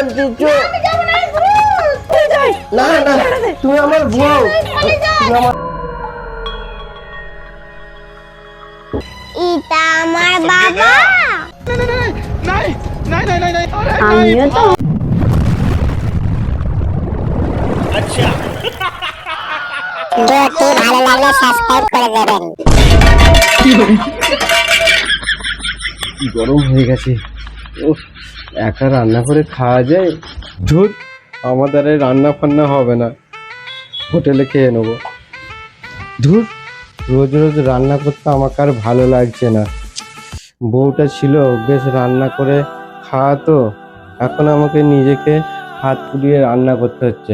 বলছি না না, তুমি আমার বউ, তুমি আমার এটা আমার বাবা। আমিও তো ভিডিওটি ভালো লাগলে সাবস্ক্রাইব করে দেবেন। কি গরম হয়ে গেছে। উফ, একা রান্না করে খাওয়া যায়? ধুর, আমাদের আর রান্না ফান্না হবে না, হোটেলে খেয়ে নেবো। ধুর, রোজ রোজ রান্না করতে আমাকে আর ভালো লাগছে না। বউটা ছিল বেশ রান্না করে খাওয়াতো, এখন আমাকে নিজেকে হাত পুড়িয়ে রান্না করতে হচ্ছে,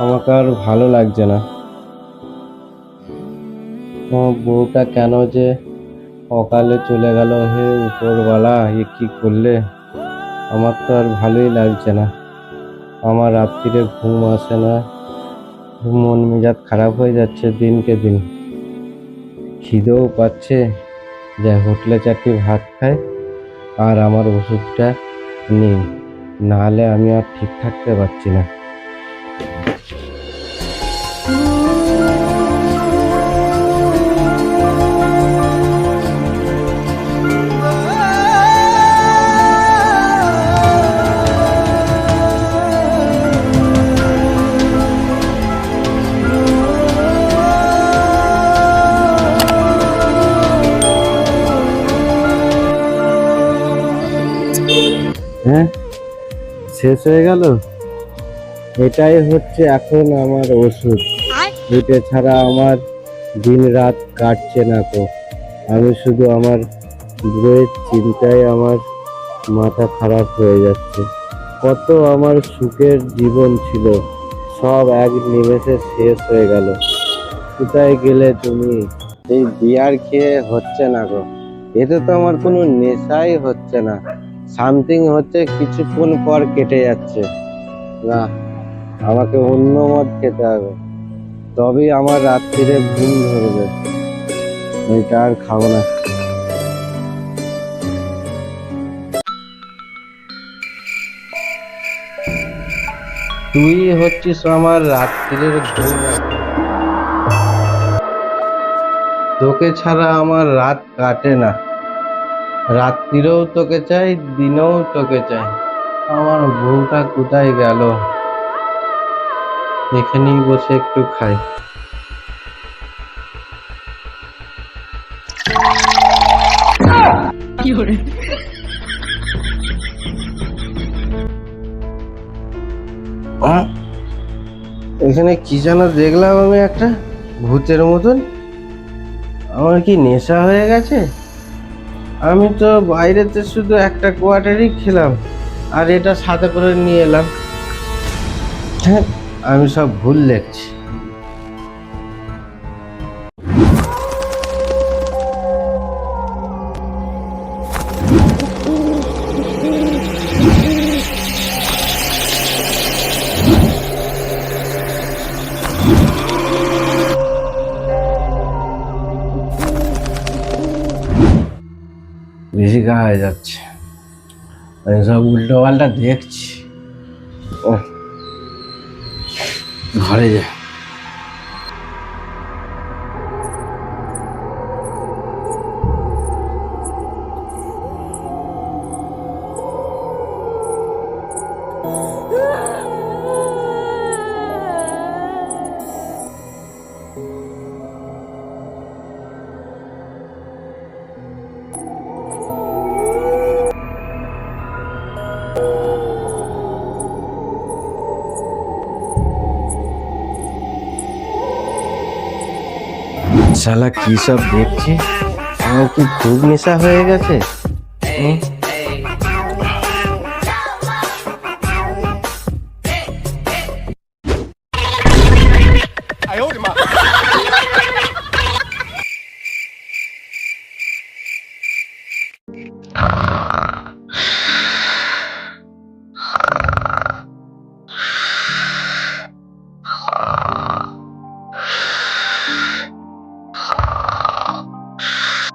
আমাকে আর ভালো লাগছে না। আমার বউটা কেন যে অকালে চলে গেল, হে উপরওয়ালা, এ কি করলে? আমার তো আর ভালোই লাগছে না। আমার রাত্রিরে ঘুম আসে না, মন মেজাজ খারাপ হয়ে যাচ্ছে দিনকে দিন। খিদেও পাচ্ছে, যে হোটেলে চারটি ভাত খাই আর আমার ওষুধটা নেই, নাহলে আমি আর ঠিক থাকতে পারছি না। হ্যাঁ, শেষ হয়ে গেল। এটাই হচ্ছে এখন আমার ওষুধ, এটা ছাড়া আমার দিন রাত কাটছে না। তো আমি শুধু আমার বইয়ের চিন্তায় আমার মাথা খারাপ হয়ে যাচ্ছে। কত আমার সুখের জীবন ছিল, সব এক নিমেষে শেষ হয়ে গেল। কোথায় গেলে তুমি? এই বিয়ার খেয়ে হচ্ছে না গো, এতে তো আমার কোনো নেশাই হচ্ছে না। সামথিং হচ্ছে, কিছুক্ষণ পর কেটে যাচ্ছে। না, আমাকে অন্য মদ খেতে হবে, তবেই আমার রাত্রিরে ঘুম ধরবে। এটা আর খাবো না। তুই হচ্ছিস আমার রাত্রির ঘুম, তোকে ছাড়া আমার রাত কাটে না। রাত্রিরেও তোকে চাই, দিনেও তোকে চাই। আমার বউটা কোথায় গেল? এখানেই বসে একটু খাই। এখানে কি যেন দেখলাম আমি, একটা ভূতের মতন। আমার কি নেশা হয়ে গেছে? আমি তো বাইরেতে শুধু একটা কোয়ার্টারই খেলাম, আর এটা সাথে করে নিয়ে এলাম। হ্যাঁ, আমি সব ভুল দেখছি। বেশি গা হয়ে যাচ্ছে, আমি সব উল্টো পাল্টা দেখছি। ও, ঘরে যা। শালা কি সব দেখছি, আমার কি খুব নেশা হয়ে গেছে?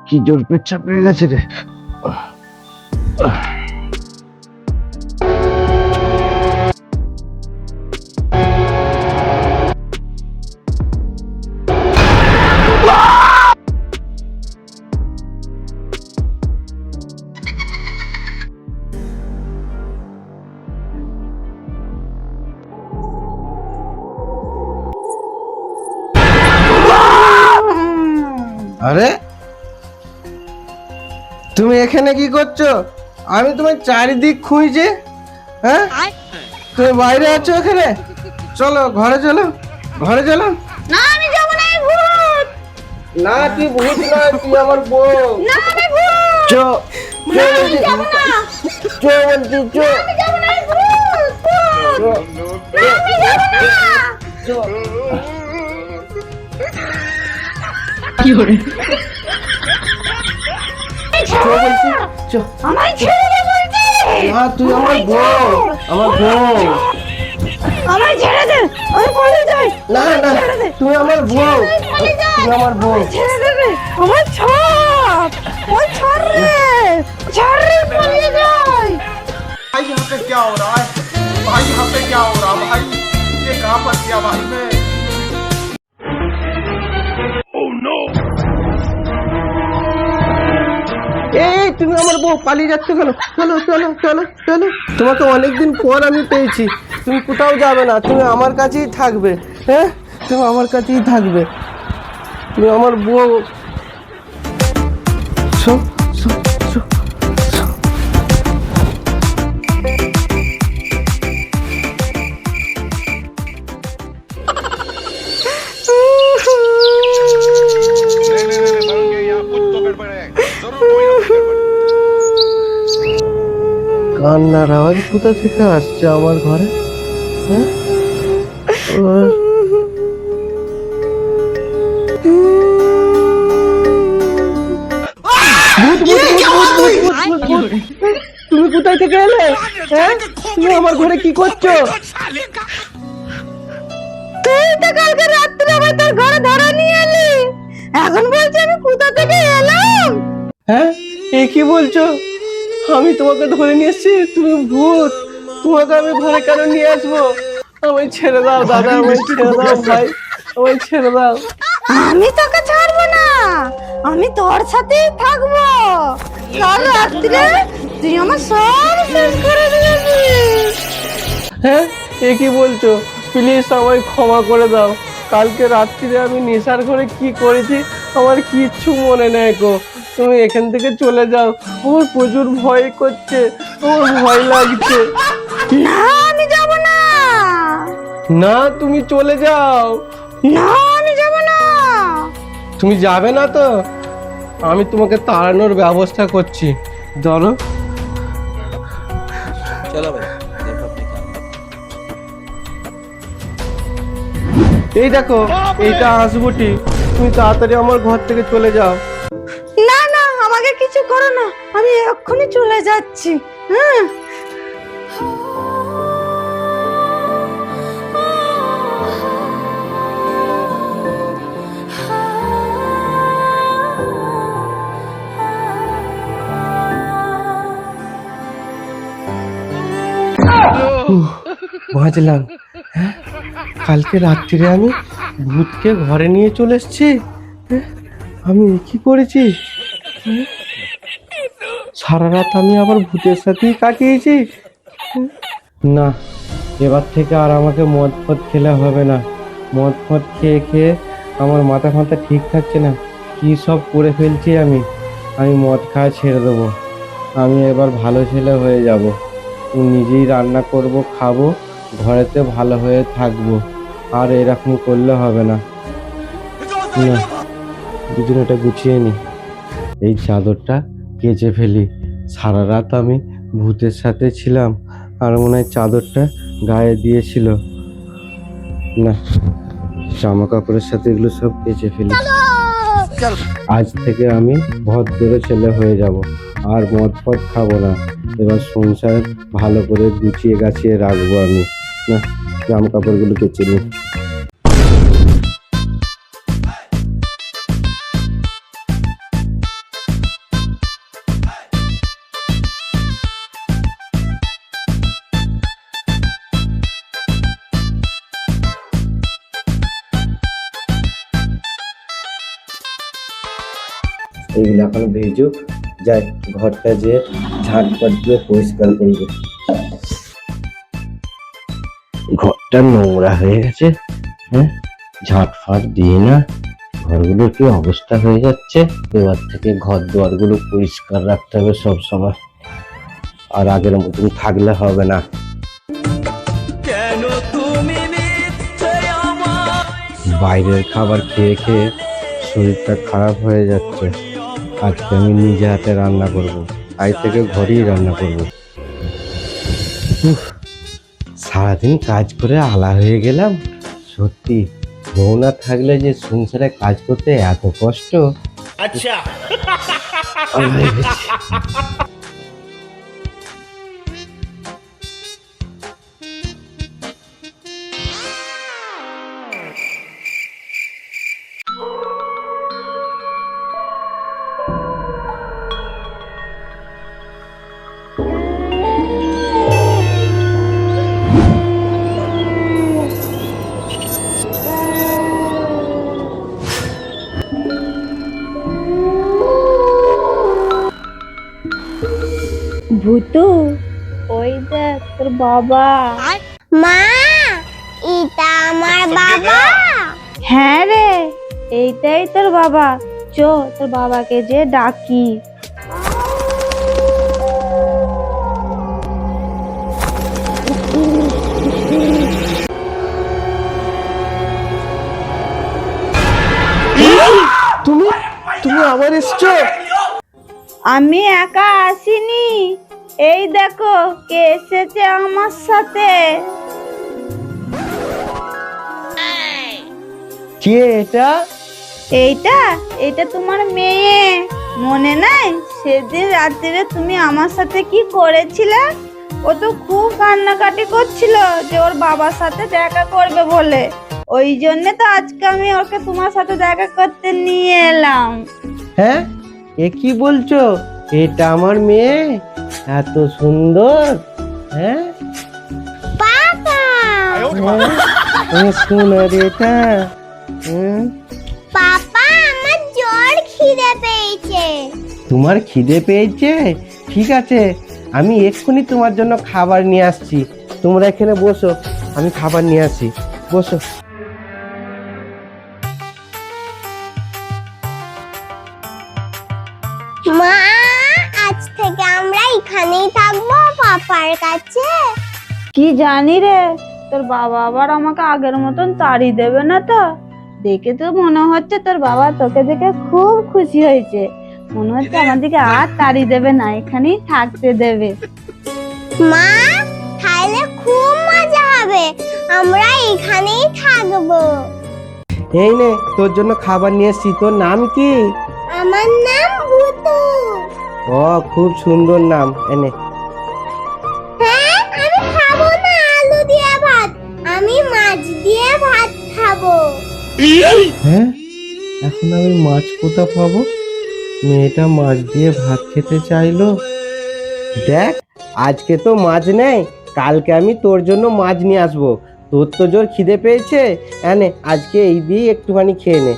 কি জোর পেচ্ছাপ পেয়ে গেছে রে। আরে তুমি এখানে কি করছো? আমি তোমার চারিদিক খুঁজছি। হ্যাঁ, তুমি বাইরে আছো এখানে? চলো ঘরে চলো, ঘরে চলো। না আমি যাব না, আমি ভূত। না তুই ভূত না, তুই আমার বউ। না আমি ভূত। চো না আমি যাব না। চো বলছি চো। আমি যাব না, আমি ভূত। ভূত। না আমি যাব না। কি করে? চো বলছি চো। আমায় ছেড়ে দে বলছি। না তুই আমার বউ, আমার বউ। আমায় ছেড়ে দে, আমি পালিয়ে যাই। না না তুমি আমার বউ, তুমি আমার বউ। ছেড়ে দেবে, আমার ছাড়, ওই ছাড় রে, ছাড় রে, পালিয়ে যাই। भाई यहाँ पे क्या हो रहा है? भाई यहाँ पे क्या हो रहा है भाई? ये कहाँ फंस गया भाई मैं? এই তুমি আমার বউ, পালিয়ে যাচ্ছ কেন? চলো চলো চলো চলো, তোমাকে অনেকদিন পর আমি পেয়েছি। তুমি কোথাও যাবে না, তুমি আমার কাছেই থাকবে। হ্যাঁ, তুমি আমার কাছেই থাকবে, তুমি আমার বউ। Show show show show. কান্নার আওয়াজ কোথা থেকে আসছে আমার ঘরে? হ্যাঁ, তুমি কোথায় থেকে এলে? হ্যাঁ, তুমি আমার ঘরে কি করছো? তুই তো কালকে রাত্রে আমার তোর ঘরে ধরে নিয়ে এলি, এখন বলছি আমি কোথা থেকে এলাম? হ্যাঁ, এ কি বলছো? আমি তোমাকে ধরে নিয়ে এসেছি, তুমি ভূত। তোমাকে আমি ঘরে কেন নিয়ে আসবো? আমায় ছেড়ে দাও দাদা, আমায় ছেড়ে দাও ভাই, আমায় ছেড়ে দাও। আমি তোকে ছাড়বো না, আমি তোর সাথেই থাকবো। কাল রাত্রে তুই আমার সব শেষ করে দিয়েছিস। হ্যাঁ, এ কি বলছো? প্লিজ আমায় ক্ষমা করে দাও। কালকে রাত্রিরে আমি নেশার ঘরে কি করেছি আমার কিচ্ছু মনে নেই গো। তুমি এখান থেকে চলে যাও, আমার প্রচুর ভয় করছে, আমার ভয় লাগছে। না আমি যাব না, না তুমি চলে যাও। না আমি যাব না। তুমি যাবে না তো? আমি তোমাকে তাড়ানোর ব্যবস্থা করছি, ধরো। चलो भाई देखो अपने काम। এই দেখো, এইটা হাসবুটি। তুমি তাড়াতাড়ি আমার ঘর থেকে চলে যাও। না না আমাকে কিছু করো না, আমি এক্ষুনি চলে যাচ্ছি। হ্যাঁ বাঁচলাম। হ্যাঁ, কালকে রাত্রিরে আমি ভূতকে ঘরে নিয়ে চলে এসেছি। হ্যাঁ, আমি কি করেছি? হ্যাঁ, সারা রাত আমি আবার ভূতের সাথেই কাটিয়েছি। না, এবার থেকে আর আমাকে মদ ফদ খেলে হবে না। মদ ফদ খেয়ে খেয়ে আমার মাথা ফাথা ঠিক থাকছে না। কি সব করে ফেলছি আমি। আমি মদ খাওয়া ছেড়ে দেবো। আমি এবার ভালো ছেলে হয়ে যাব। নিজেই রান্না করব, খাবো, ঘরেতে ভালো হয়ে থাকবো। আর এরকম করলে হবে না। না, বিছানাটা গুছিয়ে নি, এই চাদরটা কেচে ফেলি। সারা রাত আমি ভূতের সাথে ছিলাম, আর মনে হয় চাদরটা গায়ে দিয়েছিল। না, জামা কাপড়ের সাথে এগুলো সব কেচে ফেলি। আজ থেকে আমি ভদ্র ছেলে হয়ে যাব, আর মদ ফদ খাবো না। এবার সংসার ভালো করে গুছিয়ে গাছিয়ে রাখবো আমি। না, জামা কাপড়গুলো কেচে নিই। এইগুলো এখন ভেজুক, যাই ঘরটা যে ঝাঁটপাট দিয়ে পরিষ্কার করব। ঘরটা নোংরা হয়ে গেছে। হ্যাঁ, ঝাঁটফাট দিয়ে না, ঘরগুলোর কি অবস্থা হয়ে যাচ্ছে। এবার থেকে ঘর দুয়ারগুলো পরিষ্কার রাখতে হবে সব সময়, আর আগের মতন থাকলে হবে না। বাইরের খাবার খেয়ে খেয়ে শরীরটা খারাপ হয়ে যাচ্ছে। আজকে আমি নিজে হাতে রান্না করব, আজ থেকে ঘরেই রান্না করব। সারাদিন কাজ করে আলা হয়ে গেলাম। সত্যি বউ না থাকলে যে সংসারে কাজ করতে এত কষ্ট। আচ্ছা ভূতু, ওই দেখ তোর বাবা। মা, এটা আমার বাবা। হ্যাঁ রে, এইটাই তোর বাবা। চো তোর বাবাকে যে ডাকি। তুমি আবার এসছো? আমি একা আসিনি, এই দেখো কে এসেছে আমার সাথে। কে এটা? এইটা তোমার মেয়ে। মনে নাই সেদিন রাত্রিরে তুমি আমার সাথে কি করেছিলে? ও তো খুব কান্নাকাটি করছিল যে ওর বাবার সাথে দেখা করবে বলে। ওই জন্য তো আজকে আমি ওকে তোমার সাথে দেখা করতে নিয়ে এলাম। হ্যাঁ, এ কি বলছো? এটা আমার মেয়ে, এত সুন্দর। হ্যাঁ বাবা, সুন্দর এটা। পাপা, আমার জোর খিদে পেয়েছে। তোমার খিদে পেয়েছে? ঠিক আছে, আমি এক্ষুনি তোমার জন্য খাবার নিয়ে আসছি। তোমরা এখানে বসো, আমি খাবার নিয়ে আসি। বসো। মা, আজ থেকে আমরা এখানেই থাকবো পাপার কাছে। কি জানি রে, তোর বাবা আবার আমাকে আগের মতন তাড়ি দেবে না তো? দেখে তো মনে হচ্ছে তোর বাবা তোকে দেখে খুব খুশি হয়েছে। মনে হচ্ছে আমাদেরকে আর তাড়ি দেবে না, এখানেই থাকতে দেবে। মা, তাহলে খুব মজা হবে, আমরা এখানেই থাকবো। এই নে, তোর জন্য খাবার নিয়ে এসছি। তোর নাম কি? আমার নাম ভূতু। ও, খুব সুন্দর নাম। এনে। হ্যাঁ, আমি খাবো না আলু দিয়ে ভাত, আমি মাছ দিয়ে ভাত খাবো। হ্যাঁ, এখন আমি মাছ কোথা পাবো? মেয়েটা মাছ দিয়ে ভাত খেতে চাইলো। দেখ, আজকে তো মাছ নেই, কালকে আমি তোর জন্য মাছ নিয়ে আসবো। তোর তো জোর খিদে পেয়েছে, এনে আজকে এই দিয়ে একটুখানি খেয়ে নে।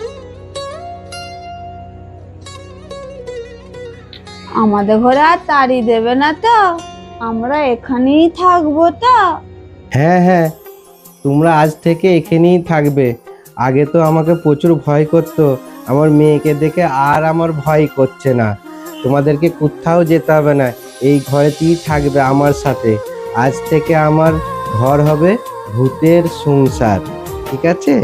আমাদের ঘরে আর তাড়ি দেবে না তো? আমরা এখানেই থাকবো তো? হ্যাঁ হ্যাঁ, তোমরা আজ থেকে এখানেই থাকবে। আগে তো আমাকে প্রচুর ভয় করতো, আমার মেয়েকে দেখে আর আমার ভয় করছে না। তোমাদেরকে কোথাও যেতে হবে না, এই ঘরেতেই থাকবে আমার সাথে। আজ থেকে আমার ঘর হবে ভূতের সংসার, ঠিক আছে?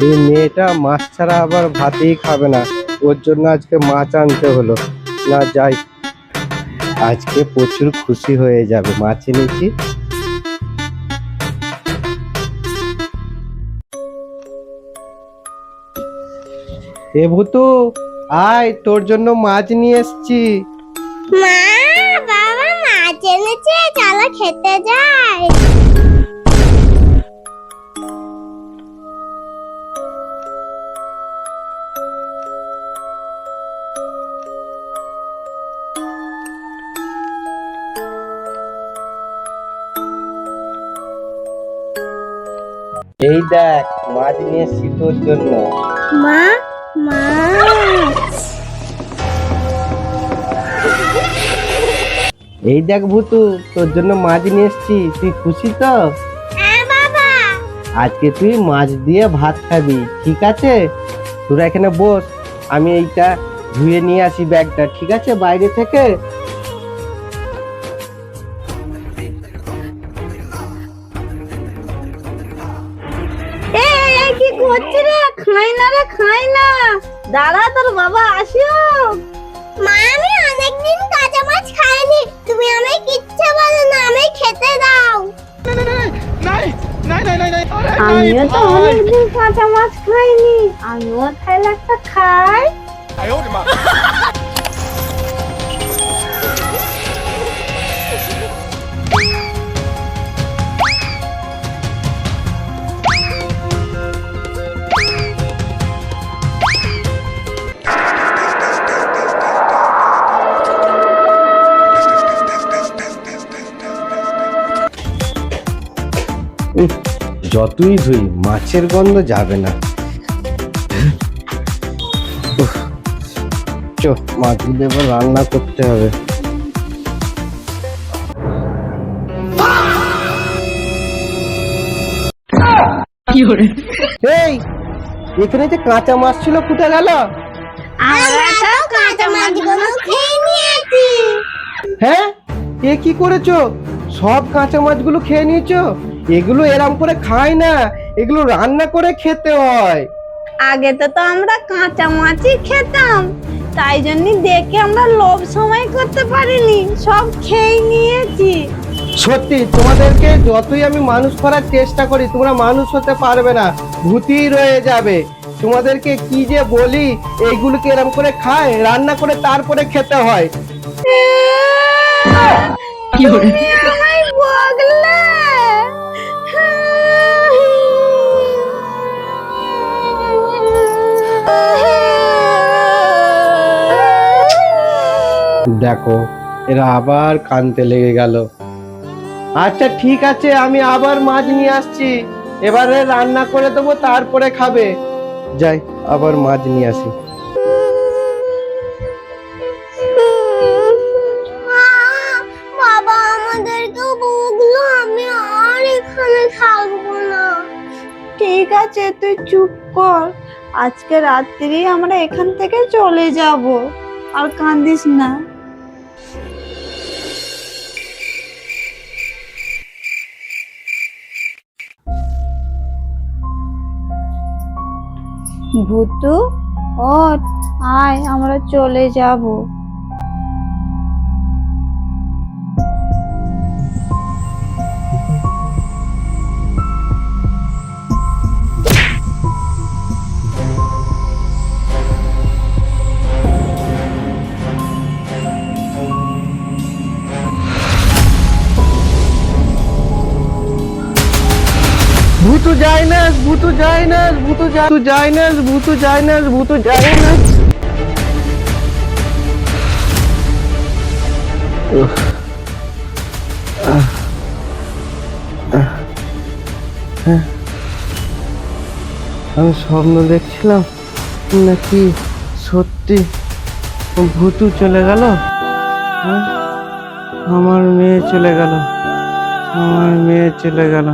এই মেয়েটা মাছ ছাড়া আবার ভাতেই খাবে না, ওর জন্য আজকে মাছ আনতে হলো। না যাই, আজকে প্রচুর খুশি হয়ে যাবে, মাছ এনেছি। এ ভূতু, আয়, তোর জন্য মাছ নিয়ে এসছি। মা, বাবা মাছ এনেছে, চলো খেতে যাই। এই দেখ, মাছ নিয়ে এসছি তোর জন্য। মা, মাছ। এই দেখ ভূতু, তোর জন্য মাছ নিয়ে এসছি, তুই খুশি তো? হ্যাঁ বাবা, আজকে তুই মাছ দিয়ে ভাত খাবি, ঠিক আছে? তোরা এখানে বস, আমি এইটা ধুয়ে নিয়ে আসি ব্যাগটা, ঠিক আছে, বাইরে থেকে। এই কি করছিস রে? খাই না রে, খাই না, দাঁড়া, তোর বাবা আসিও। মা আমি অনেকদিন কাঁচা মাছ খাইনি, তুমি আমায় কিচ্ছু বলো না, আমায় খেতে দাও। नहीं नहीं नहीं नहीं नहीं अरे আমিও তো অনেকদিন কাঁচা মাছ খাইনি, আমিও তাহলে একটা খাই। आयो रे माँ উফ, যতই ধুই মাছের গন্ধ যাবে না। উফ, চো মাছগুলো এবার রান্না করতে হবে। এই, এখানে যে কাঁচা মাছ ছিল ফুটে গেল। আমরা তো কাঁচা মাছগুলো খেয়ে নিয়েছি। হ্যাঁ, এ কি করেছো? সব কাঁচা মাছগুলো খেয়ে নিয়েছো? এগুলো এরম করে খায় না, এগুলো রান্না করে খেতে হয়। আগে তো আমরা কাঁচা মাছই খেতাম, তাই জন্য দেখে আমরা লোভ সময় করতে পারিনি, সব খেয়ে নিয়েছি। সত্যি, তোমাদেরকে যতই আমি মানুষ করার চেষ্টা করি, তোমরা মানুষ হতে পারবে না, ভূতই রয়ে যাবে। তোমাদেরকে কি যে বলি, এইগুলোকে এরম করে খায়, রান্না করে তারপরে খেতে হয়। তুমি আমায় বগলে। দেখো, এরা আবার কানতে লেগে গেল। আচ্ছা ঠিক আছে, আমি আবার মাছ নিয়ে আসছি, এবারে রান্না করে দেবো, তারপরে খাবে। যাই, আবার মাছ নিয়ে আসি। বাবা আমাদেরকে বকলো, আমি আর এখানে থাকবো না। ঠিক আছে, তুই চুপ কর, আজকে রাত্রি আমরা এখান থেকে চলে যাব, আর কাঁদিস না। ভূতু, ওঠ, আয়, আমরা চলে যাব। ভূতু যায় না, ভূতু যায় না, ভূতু যায় না, ভূতু যায় না, ভূতু যায় না। উফ, হ্যাঁ, আমি স্বপ্ন দেখছিলাম নাকি সত্যি ভূতু চলে গেল? হ্যাঁ, আমার মেয়ে চলে গেল, আমার মেয়ে চলে গেল।